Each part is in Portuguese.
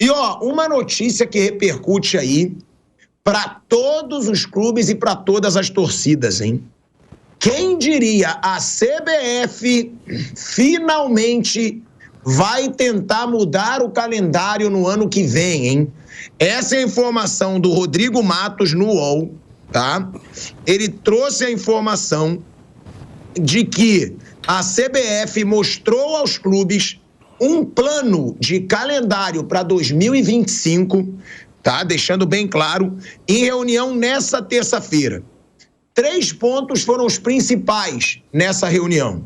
E, ó, uma notícia que repercute aí para todos os clubes e para todas as torcidas, hein? Quem diria, a CBF finalmente vai tentar mudar o calendário no ano que vem, hein? Essa é a informação do Rodrigo Matos no UOL, tá? Ele trouxe a informação de que a CBF mostrou aos clubes um plano de calendário para 2025, tá? Deixando bem claro, em reunião nessa terça-feira. 3 pontos foram os principais nessa reunião.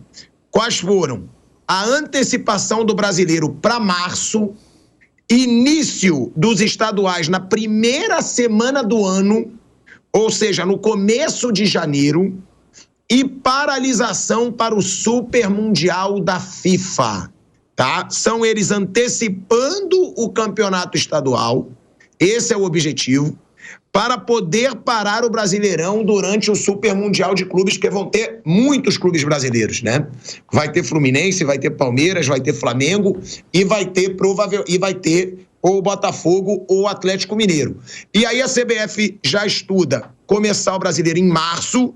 Quais foram? A antecipação do Brasileiro para março, início dos estaduais na primeira semana do ano, ou seja, no começo de janeiro, e paralisação para o Super Mundial da FIFA, tá? São eles antecipando o campeonato estadual, esse é o objetivo, para poder parar o Brasileirão durante o Super Mundial de Clubes, porque vão ter muitos clubes brasileiros, né? Vai ter Fluminense, vai ter Palmeiras, vai ter Flamengo e vai ter ou o Botafogo ou o Atlético Mineiro. E aí a CBF já estuda começar o Brasileiro em março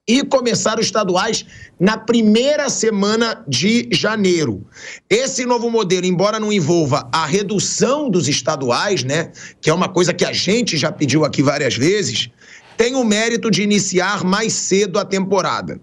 e começar os estaduais na primeira semana de janeiro. Esse novo modelo, embora não envolva a redução dos estaduais, né, que é uma coisa que a gente já pediu aqui várias vezes, tem o mérito de iniciar mais cedo a temporada.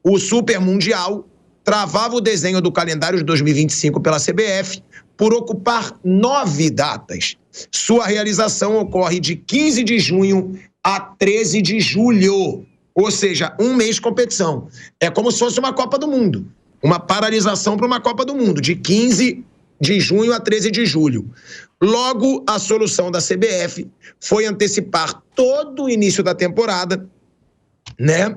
O Super Mundial travava o desenho do calendário de 2025 pela CBF por ocupar 9 datas. Sua realização ocorre de 15 de junho a 13 de julho. Ou seja, um mês de competição. É como se fosse uma Copa do Mundo. Uma paralisação para uma Copa do Mundo, de 15 de junho a 13 de julho. Logo, a solução da CBF foi antecipar todo o início da temporada, né?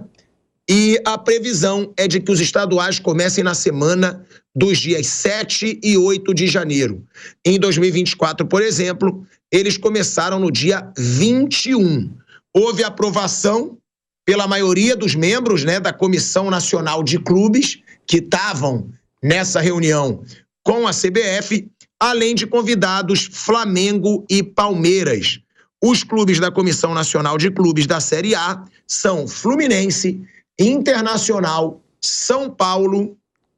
E a previsão é de que os estaduais comecem na semana dos dias 7 e 8 de janeiro. Em 2024, por exemplo, eles começaram no dia 21. Houve aprovação pela maioria dos membros, né, da Comissão Nacional de Clubes, que estavam nessa reunião com a CBF, além de convidados Flamengo e Palmeiras. Os clubes da Comissão Nacional de Clubes da Série A são Fluminense, Internacional, São Paulo,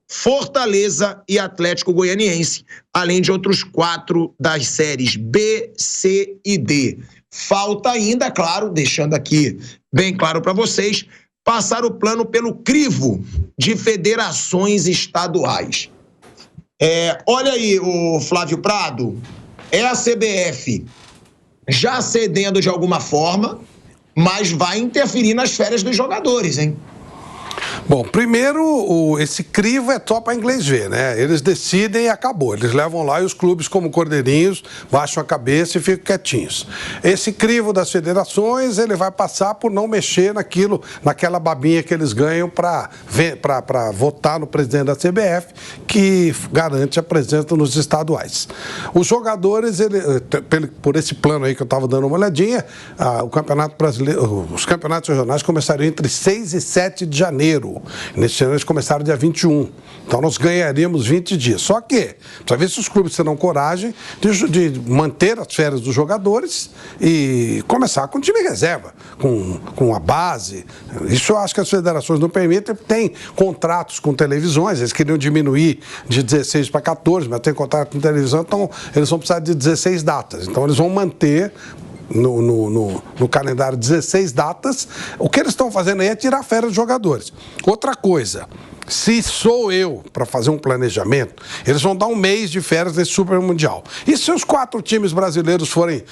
Fortaleza e Atlético Goianiense, além de outros 4 das séries B, C e D. Falta ainda, claro, deixando aqui bem claro para vocês, passar o plano pelo crivo de federações estaduais. Olha aí, o Flávio Prado, é a CBF já cedendo de alguma forma, mas vai interferir nas férias dos jogadores, hein? Bom, primeiro, esse crivo é só para inglês ver, né? Eles decidem e acabou. Eles levam lá e os clubes, como cordeirinhos, baixam a cabeça e ficam quietinhos. Esse crivo das federações, ele vai passar por não mexer naquela babinha que eles ganham para votar no presidente da CBF, que garante a presença nos estaduais. Os jogadores, por esse plano aí que eu estava dando uma olhadinha, o Campeonato Brasileiro, os campeonatos regionais começariam entre 6 e 7 de janeiro. Neste ano eles começaram dia 21. Então nós ganharíamos 20 dias. Só que, precisa ver se os clubes terão coragem de manter as férias dos jogadores e começar com o time reserva, com a base. Isso eu acho que as federações não permitem, tem contratos com televisões, eles queriam diminuir de 16 para 14, mas tem contrato com televisão, então eles vão precisar de 16 datas. Então eles vão manter no calendário 16 datas. O que eles estão fazendo aí é tirar férias dos jogadores. Outra coisa, se sou eu para fazer um planejamento, eles vão dar um mês de férias nesse Super Mundial. E se os 4 times brasileiros forem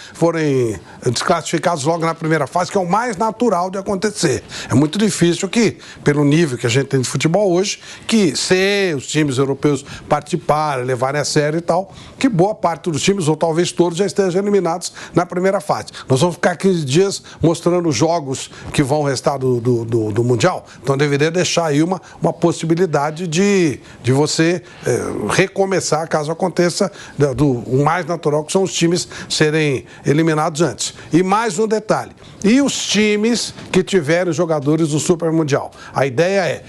desclassificados logo na primeira fase, que é o mais natural de acontecer? É muito difícil que, pelo nível que a gente tem de futebol hoje, que se os times europeus participarem, levarem a sério e tal, que boa parte dos times, ou talvez todos, já estejam eliminados na primeira fase. Nós vamos ficar 15 dias mostrando os jogos que vão restar do Mundial, então deveria deixar aí uma possibilidade de você recomeçar caso aconteça o mais natural, que são os times serem eliminados antes. E mais um detalhe, e os times que tiverem jogadores do Super Mundial? A ideia é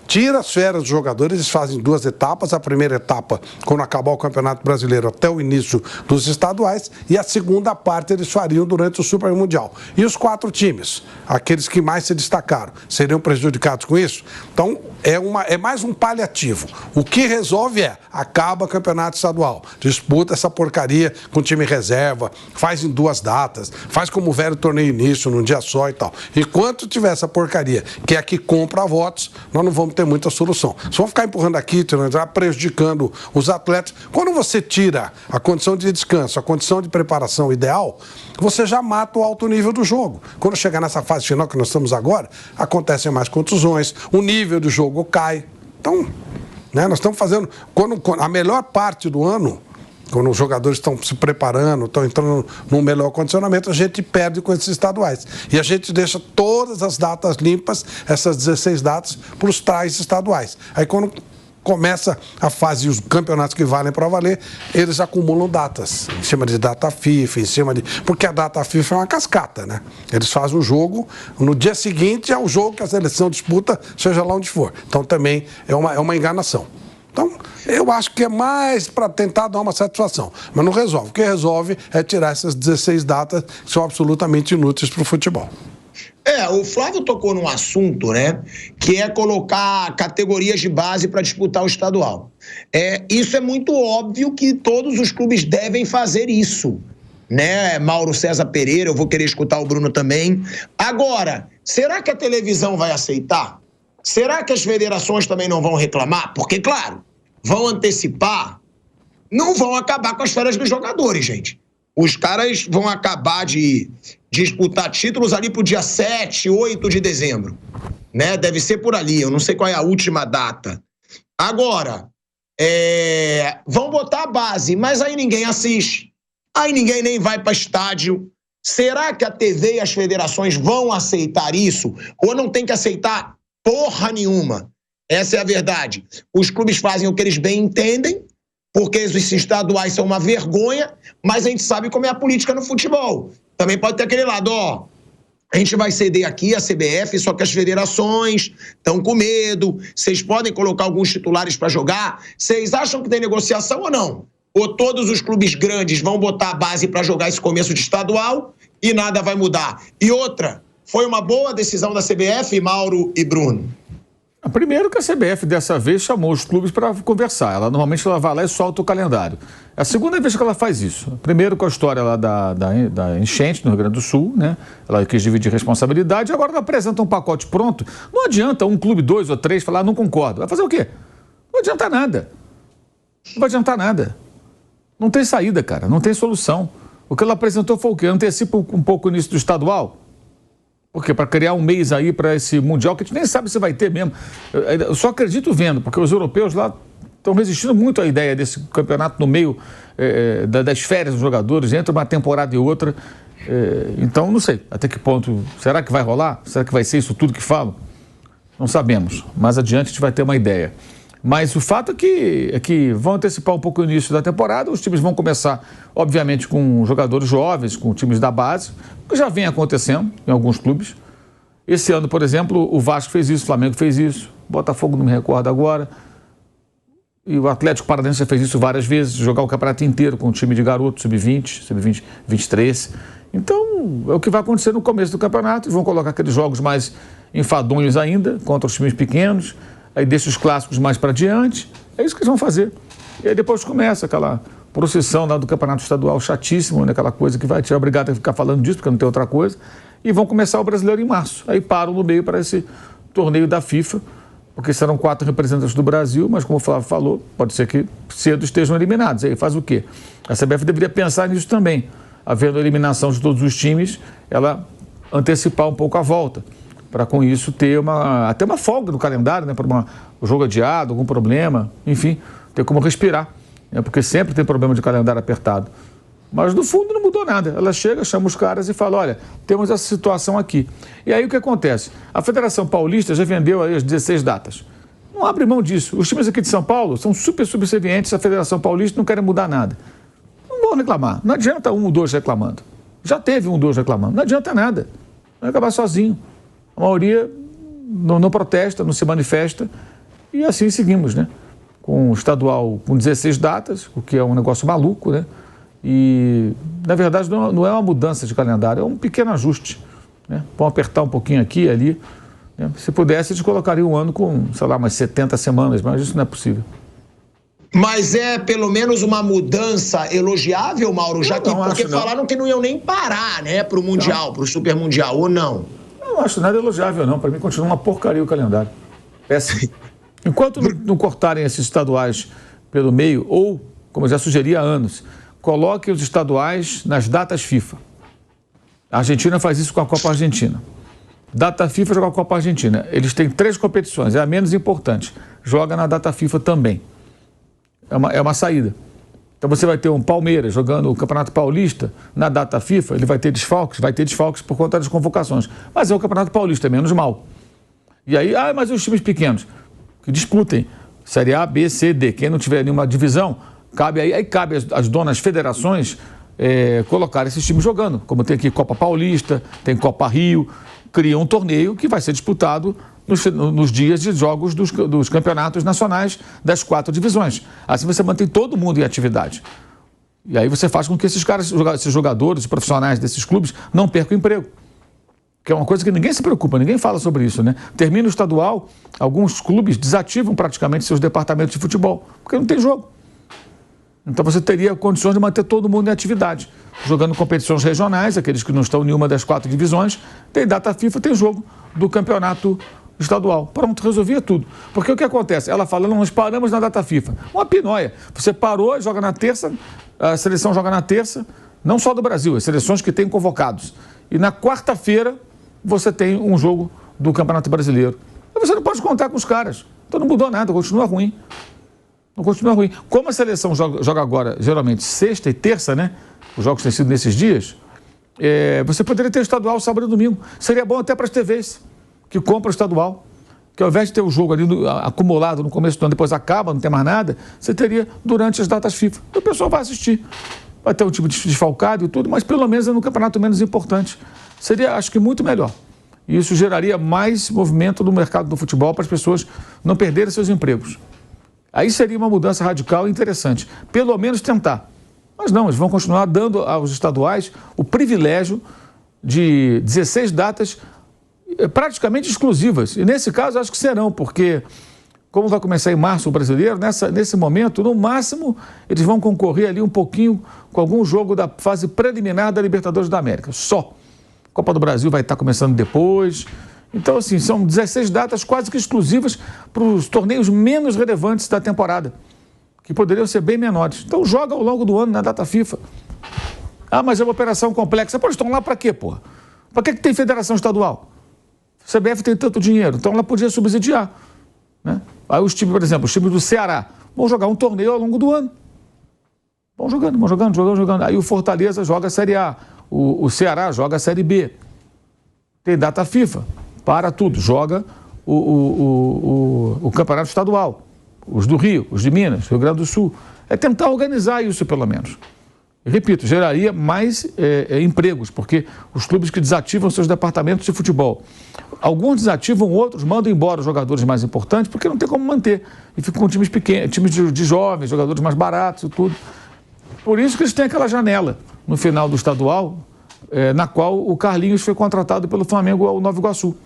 tira as férias dos jogadores, eles fazem 2 etapas, a primeira etapa quando acabar o Campeonato Brasileiro até o início dos estaduais, e a segunda parte eles fariam durante o Super Mundial. E os 4 times, aqueles que mais se destacaram, seriam prejudicados com isso? Então, é mais um paliativo. O que resolve acaba o Campeonato Estadual, disputa essa porcaria com time reserva, faz em 2 datas, faz como o velho torneio início, num dia só e tal. Enquanto tiver essa porcaria, que é a que compra votos, nós não vamos ter muita solução. Se vão ficar empurrando aqui, prejudicando os atletas, quando você tira a condição de descanso, a condição de preparação ideal, você já mata o alto nível do jogo. Quando chegar nessa fase final que nós estamos agora, acontecem mais contusões, o nível do jogo cai. Então, nós estamos fazendo... Quando a melhor parte do ano, quando os jogadores estão se preparando, estão entrando num melhor condicionamento, a gente perde com esses estaduais. E a gente deixa todas as datas limpas, essas 16 datas, para os tais estaduais. Aí quando começa a fase, os campeonatos que valem para valer, eles acumulam datas, em cima de data FIFA, em cima de... Porque a data FIFA é uma cascata, né? Eles fazem o jogo, no dia seguinte é o jogo que a seleção disputa, seja lá onde for. Então também é uma enganação. Então, eu acho que é mais para tentar dar uma satisfação, mas não resolve. O que resolve é tirar essas 16 datas que são absolutamente inúteis para o futebol. O Flávio tocou num assunto, né, que é colocar categorias de base para disputar o estadual. Isso é muito óbvio que todos os clubes devem fazer isso, né, Mauro César Pereira, eu vou querer escutar o Bruno também. Agora, será que a televisão vai aceitar? Será que as federações também não vão reclamar? Porque, claro, vão antecipar, não vão acabar com as férias dos jogadores, gente. Os caras vão acabar de disputar títulos ali pro dia 7, 8 de dezembro, né? Deve ser por ali, eu não sei qual é a última data. Agora, vão botar a base, mas aí ninguém assiste, aí ninguém nem vai para estádio. Será que a TV e as federações vão aceitar isso? Ou não tem que aceitar porra nenhuma? Essa é a verdade. Os clubes fazem o que eles bem entendem, porque esses estaduais são uma vergonha, mas a gente sabe como é a política no futebol. Também pode ter aquele lado, a gente vai ceder aqui a CBF, só que as federações estão com medo, vocês podem colocar alguns titulares para jogar, vocês acham que tem negociação ou não? Ou todos os clubes grandes vão botar a base para jogar esse começo de estadual e nada vai mudar? E outra, foi uma boa decisão da CBF, Mauro e Bruno? Primeiro que a CBF dessa vez chamou os clubes para conversar. Normalmente ela vai lá e solta o calendário. É a segunda vez que ela faz isso. Primeiro com a história lá da enchente no Rio Grande do Sul, né? Ela quis dividir responsabilidade, agora ela apresenta um pacote pronto. Não adianta um clube, 2 ou 3 falar, não concordo. Vai fazer o quê? Não adianta nada. Não vai adiantar nada. Não tem saída, cara. Não tem solução. O que ela apresentou foi o quê? Antecipa um pouco o início do estadual. Por quê? Para criar um mês aí para esse Mundial, que a gente nem sabe se vai ter mesmo. Eu só acredito vendo, porque os europeus lá estão resistindo muito à ideia desse campeonato no meio das férias dos jogadores, entre uma temporada e outra. Então, não sei até que ponto. Será que vai rolar? Será que vai ser isso tudo que falam? Não sabemos. Mais adiante a gente vai ter uma ideia. Mas o fato é que vão antecipar um pouco o início da temporada, os times vão começar, obviamente, com jogadores jovens, com times da base, que já vem acontecendo em alguns clubes. Esse ano, por exemplo, o Vasco fez isso, o Flamengo fez isso, o Botafogo não me recordo agora, e o Atlético Paranaense já fez isso várias vezes, jogar o campeonato inteiro com um time de garoto, sub-20, sub-20, 23. Então, é o que vai acontecer no começo do campeonato, eles vão colocar aqueles jogos mais enfadonhos ainda, contra os times pequenos, aí deixa os clássicos mais para diante, é isso que eles vão fazer. E aí depois começa aquela procissão lá do campeonato estadual chatíssimo, né? Aquela coisa que vai te obrigar a ficar falando disso, porque não tem outra coisa, e vão começar o Brasileiro em março. Aí param no meio para esse torneio da FIFA, porque serão 4 representantes do Brasil, mas como o Flávio falou, pode ser que cedo estejam eliminados. Aí faz o quê? A CBF deveria pensar nisso também, havendo a eliminação de todos os times, ela antecipar um pouco a volta, para com isso ter até uma folga no calendário, né, para o jogo adiado, algum problema, enfim, ter como respirar, né, porque sempre tem problema de calendário apertado. Mas no fundo não mudou nada. Ela chega, chama os caras e fala, olha, temos essa situação aqui. E aí o que acontece? A Federação Paulista já vendeu aí as 16 datas. Não abre mão disso. Os times aqui de São Paulo são super subservientes à Federação Paulista, não querem mudar nada. Não vão reclamar. Não adianta 1 ou 2 reclamando. Já teve 1 ou 2 reclamando. Não adianta nada. Vai acabar sozinho. A maioria não protesta, não se manifesta, E assim seguimos, né? Com o estadual com 16 datas, o que é um negócio maluco, né? E, na verdade, não é uma mudança de calendário, é um pequeno ajuste, né? Vão apertar um pouquinho aqui e ali, né? Se pudesse, eles colocariam um ano com, sei lá, umas 70 semanas, mas isso não é possível. Mas é pelo menos uma mudança elogiável, Mauro, já que porque falaram que não iam nem parar, né, para o Mundial, para o Super Mundial, ou não? Eu não acho nada elogiável, não. Para mim, continua uma porcaria o calendário. Péssimo. Enquanto não cortarem esses estaduais pelo meio, ou, como eu já sugeri há anos, coloquem os estaduais nas datas FIFA. A Argentina faz isso com a Copa Argentina. Data FIFA joga com a Copa Argentina. Eles têm 3 competições, é a menos importante. Joga na data FIFA também. É uma saída. Então você vai ter um Palmeiras jogando o Campeonato Paulista na data FIFA, ele vai ter desfalques por conta das convocações. Mas é o Campeonato Paulista, é menos mal. E aí, mas os times pequenos que disputem Série A, B, C, D. Quem não tiver nenhuma divisão, cabe às donas federações colocar esses times jogando. Como tem aqui Copa Paulista, tem Copa Rio, cria um torneio que vai ser disputado nos dias de jogos dos campeonatos nacionais das 4 divisões. Assim você mantém todo mundo em atividade. E aí você faz com que esses jogadores, profissionais desses clubes, não percam o emprego. Que é uma coisa que ninguém se preocupa, ninguém fala sobre isso, né? Termina o estadual, alguns clubes desativam praticamente seus departamentos de futebol, porque não tem jogo. Então você teria condições de manter todo mundo em atividade. Jogando competições regionais, aqueles que não estão em nenhuma das 4 divisões, tem data FIFA, tem jogo do campeonato estadual. Pronto, resolvia tudo. Porque o que acontece? Ela fala, nós paramos na data FIFA. Uma pinóia. Você parou, joga na terça, a seleção joga na terça, não só do Brasil, as seleções que têm convocados. E na quarta-feira você tem um jogo do Campeonato Brasileiro. Mas você não pode contar com os caras. Então não mudou nada, continua ruim. Não continua ruim. Como a seleção joga agora, geralmente, sexta e terça, né? Os jogos têm sido nesses dias. Você poderia ter o estadual sábado e domingo. Seria bom até para as TVs que compram o estadual. Que ao invés de ter o jogo ali acumulado no começo do ano, depois acaba, não tem mais nada, você teria durante as datas FIFA. Então o pessoal vai assistir. Vai ter um time desfalcado e tudo, mas pelo menos é no campeonato menos importante. Seria, acho que, muito melhor. E isso geraria mais movimento no mercado do futebol para as pessoas não perderem seus empregos. Aí seria uma mudança radical e interessante. Pelo menos tentar. Mas não, eles vão continuar dando aos estaduais o privilégio de 16 datas praticamente exclusivas. E nesse caso acho que serão, porque como vai começar em março o brasileiro, nesse momento, no máximo, eles vão concorrer ali um pouquinho com algum jogo da fase preliminar da Libertadores da América. Só. A Copa do Brasil vai estar começando depois. Então, assim, são 16 datas quase que exclusivas para os torneios menos relevantes da temporada, que poderiam ser bem menores. Então, joga ao longo do ano na data FIFA. Mas é uma operação complexa. Pô, estão lá para quê, pô? Para que tem federação estadual? A CBF tem tanto dinheiro, então ela podia subsidiar, né? Aí os times, por exemplo, os times do Ceará vão jogar um torneio ao longo do ano. Vão jogando. Aí o Fortaleza joga a Série A, o Ceará joga a Série B. Tem data FIFA. Para tudo, joga o campeonato estadual, os do Rio, os de Minas, Rio Grande do Sul. É tentar organizar isso, pelo menos. E, repito, geraria mais empregos, porque os clubes que desativam seus departamentos de futebol, alguns desativam, outros mandam embora os jogadores mais importantes, porque não tem como manter. E ficam com times pequenos, times de jovens, jogadores mais baratos e tudo. Por isso que eles têm aquela janela no final do estadual, na qual o Carlinhos foi contratado pelo Flamengo ao Nova Iguaçu.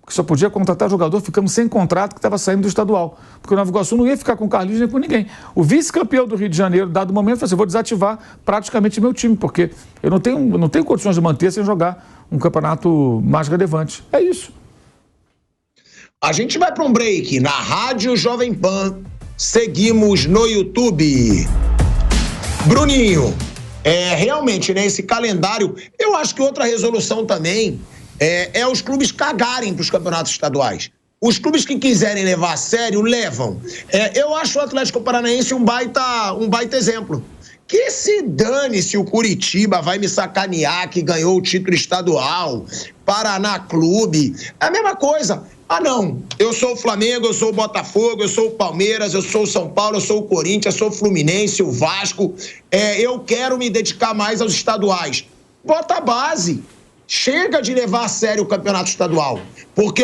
Que só podia contratar jogador ficando sem contrato que estava saindo do estadual. Porque o Nova Iguaçu não ia ficar com o Carlinhos nem com ninguém. O vice-campeão do Rio de Janeiro, dado momento, falou assim, vou desativar praticamente meu time, porque eu não tenho condições de manter sem jogar um campeonato mais relevante. É isso. A gente vai para um break na Rádio Jovem Pan. Seguimos no YouTube. Bruninho, realmente, né, esse calendário, eu acho que outra resolução também é os clubes cagarem para os campeonatos estaduais. Os clubes que quiserem levar a sério, levam. Eu acho o Atlético Paranaense um baita exemplo. Que se dane se o Curitiba vai me sacanear que ganhou o título estadual, Paraná Clube, é a mesma coisa. Não, eu sou o Flamengo, eu sou o Botafogo, eu sou o Palmeiras, eu sou o São Paulo, eu sou o Corinthians, eu sou o Fluminense, o Vasco. Eu quero me dedicar mais aos estaduais. Bota a base. Chega de levar a sério o campeonato estadual. Porque,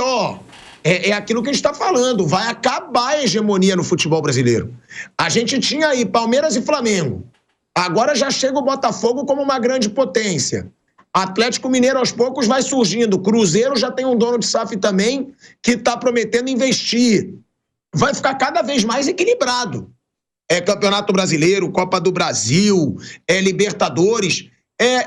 é aquilo que a gente está falando, vai acabar a hegemonia no futebol brasileiro. A gente tinha aí Palmeiras e Flamengo, agora já chega o Botafogo como uma grande potência. Atlético Mineiro aos poucos vai surgindo, Cruzeiro já tem um dono de SAF também que está prometendo investir. Vai ficar cada vez mais equilibrado. Campeonato Brasileiro, Copa do Brasil, Libertadores.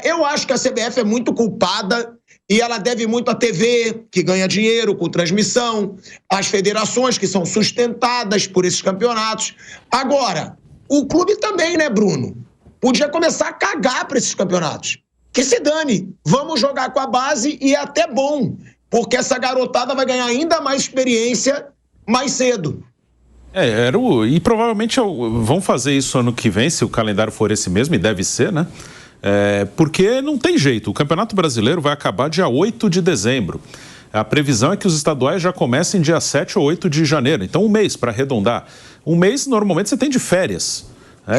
Eu acho que a CBF é muito culpada e ela deve muito à TV, que ganha dinheiro com transmissão, às federações que são sustentadas por esses campeonatos. Agora, o clube também, né, Bruno? Podia começar a cagar para esses campeonatos. Que se dane, vamos jogar com a base e é até bom, porque essa garotada vai ganhar ainda mais experiência mais cedo. E provavelmente vão fazer isso ano que vem, se o calendário for esse mesmo, e deve ser, né? Porque não tem jeito, o Campeonato Brasileiro vai acabar dia 8 de dezembro. A previsão é que os estaduais já comecem dia 7 ou 8 de janeiro, então um mês para arredondar. Um mês normalmente você tem de férias,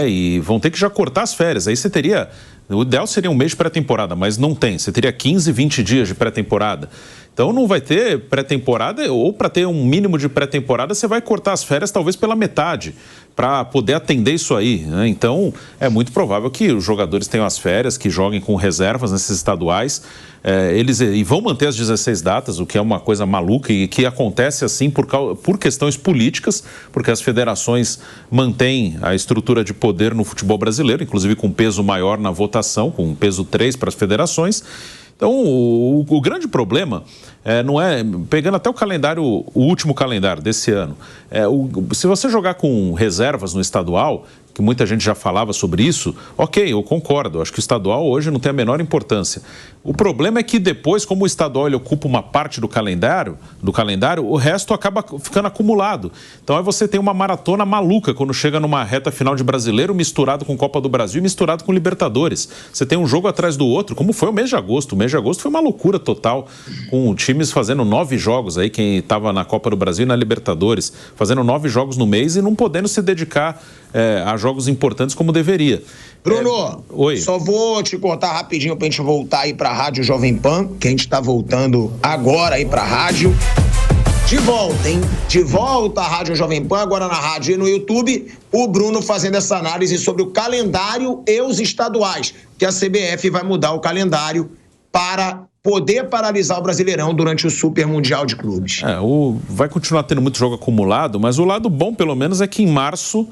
e vão ter que já cortar as férias, aí você teria... O ideal seria um mês de pré-temporada, mas não tem. Você teria 15, 20 dias de pré-temporada. Então não vai ter pré-temporada, ou para ter um mínimo de pré-temporada, você vai cortar as férias talvez pela metade, para poder atender isso aí, né? Então é muito provável que os jogadores tenham as férias, que joguem com reservas nesses estaduais. Eles vão manter as 16 datas, o que é uma coisa maluca e que acontece assim por questões políticas, porque as federações mantêm a estrutura de poder no futebol brasileiro, inclusive com peso maior na votação, com peso 3 para as federações. Então, o grande problema não é, pegando até o calendário, o último calendário desse ano, se você jogar com reservas no estadual, que muita gente já falava sobre isso, ok, eu concordo, acho que o estadual hoje não tem a menor importância. O problema é que depois, como o estadual ele ocupa uma parte do calendário, o resto acaba ficando acumulado. Então aí você tem uma maratona maluca quando chega numa reta final de Brasileiro misturado com Copa do Brasil e misturado com Libertadores. Você tem um jogo atrás do outro, como foi o mês de agosto. O mês de agosto foi uma loucura total, com times fazendo 9 jogos aí, quem estava na Copa do Brasil e na Libertadores, fazendo 9 jogos no mês e não podendo se dedicar a jogos importantes como deveria. Bruno, Oi. Só vou te cortar rapidinho pra gente voltar aí pra Rádio Jovem Pan, que a gente tá voltando agora aí pra rádio. De volta, hein? De volta à Rádio Jovem Pan, agora na rádio e no YouTube, o Bruno fazendo essa análise sobre o calendário e os estaduais, que a CBF vai mudar o calendário para poder paralisar o Brasileirão durante o Super Mundial de Clubes. Vai continuar tendo muito jogo acumulado, mas o lado bom, pelo menos, é que em março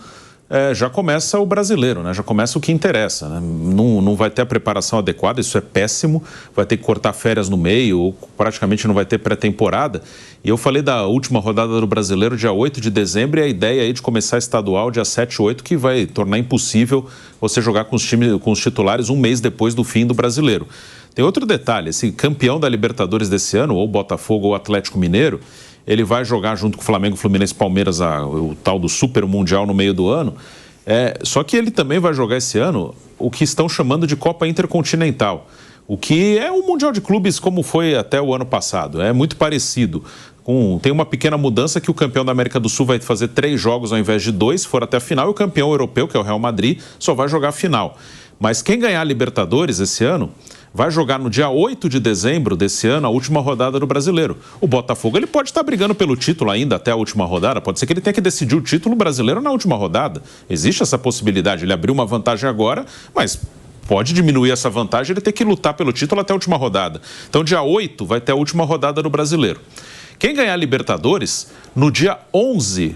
já começa o Brasileiro, né? Já começa o que interessa, né? Não vai ter a preparação adequada, isso é péssimo, vai ter que cortar férias no meio, ou praticamente não vai ter pré-temporada. E eu falei da última rodada do Brasileiro, dia 8 de dezembro, e a ideia aí de começar estadual dia 7 ou 8, que vai tornar impossível você jogar com os titulares um mês depois do fim do Brasileiro. Tem outro detalhe, esse campeão da Libertadores desse ano, ou Botafogo ou Atlético Mineiro, ele vai jogar junto com o Flamengo, Fluminense e Palmeiras o tal do Super Mundial no meio do ano. Só que ele também vai jogar esse ano o que estão chamando de Copa Intercontinental, o que é um Mundial de Clubes como foi até o ano passado. É muito parecido. Tem uma pequena mudança que o campeão da América do Sul vai fazer 3 jogos ao invés de 2, se for até a final, e o campeão europeu, que é o Real Madrid, só vai jogar a final. Mas quem ganhar a Libertadores esse ano vai jogar no dia 8 de dezembro desse ano a última rodada do Brasileiro. O Botafogo ele pode estar brigando pelo título ainda até a última rodada, pode ser que ele tenha que decidir o título brasileiro na última rodada. Existe essa possibilidade, ele abriu uma vantagem agora, mas pode diminuir essa vantagem, ele ter que lutar pelo título até a última rodada. Então dia 8 vai ter a última rodada do Brasileiro. Quem ganhar a Libertadores, no dia 11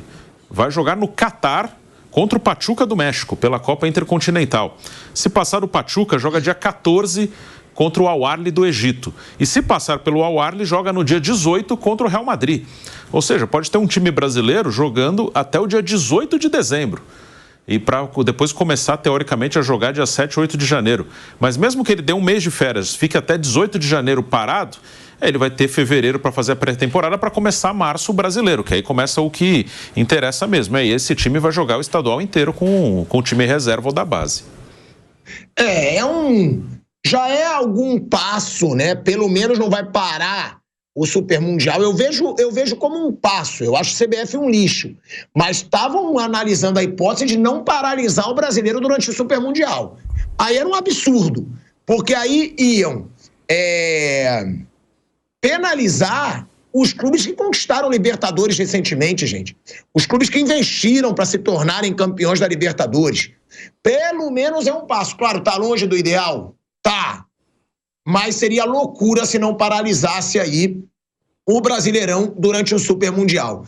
vai jogar no Catar contra o Pachuca do México, pela Copa Intercontinental. Se passar o Pachuca, joga dia 14 contra o Al-Ahly do Egito. E se passar pelo Al-Ahly, joga no dia 18 contra o Real Madrid. Ou seja, pode ter um time brasileiro jogando até o dia 18 de dezembro. E para depois começar, teoricamente, a jogar dia 7 ou 8 de janeiro. Mas mesmo que ele dê um mês de férias, fique até 18 de janeiro parado, ele vai ter fevereiro para fazer a pré-temporada para começar março o Brasileiro, que aí começa o que interessa mesmo. E esse time vai jogar o estadual inteiro com o time reserva ou da base. Já é algum passo, né? Pelo menos não vai parar o Super Mundial. Eu vejo como um passo. Eu acho o CBF um lixo. Mas estavam analisando a hipótese de não paralisar o Brasileiro durante o Super Mundial. Aí era um absurdo. Porque aí iam penalizar os clubes que conquistaram Libertadores recentemente, gente. Os clubes que investiram para se tornarem campeões da Libertadores. Pelo menos é um passo. Claro, tá longe do ideal? Tá. Mas seria loucura se não paralisasse aí o Brasileirão durante o Super Mundial.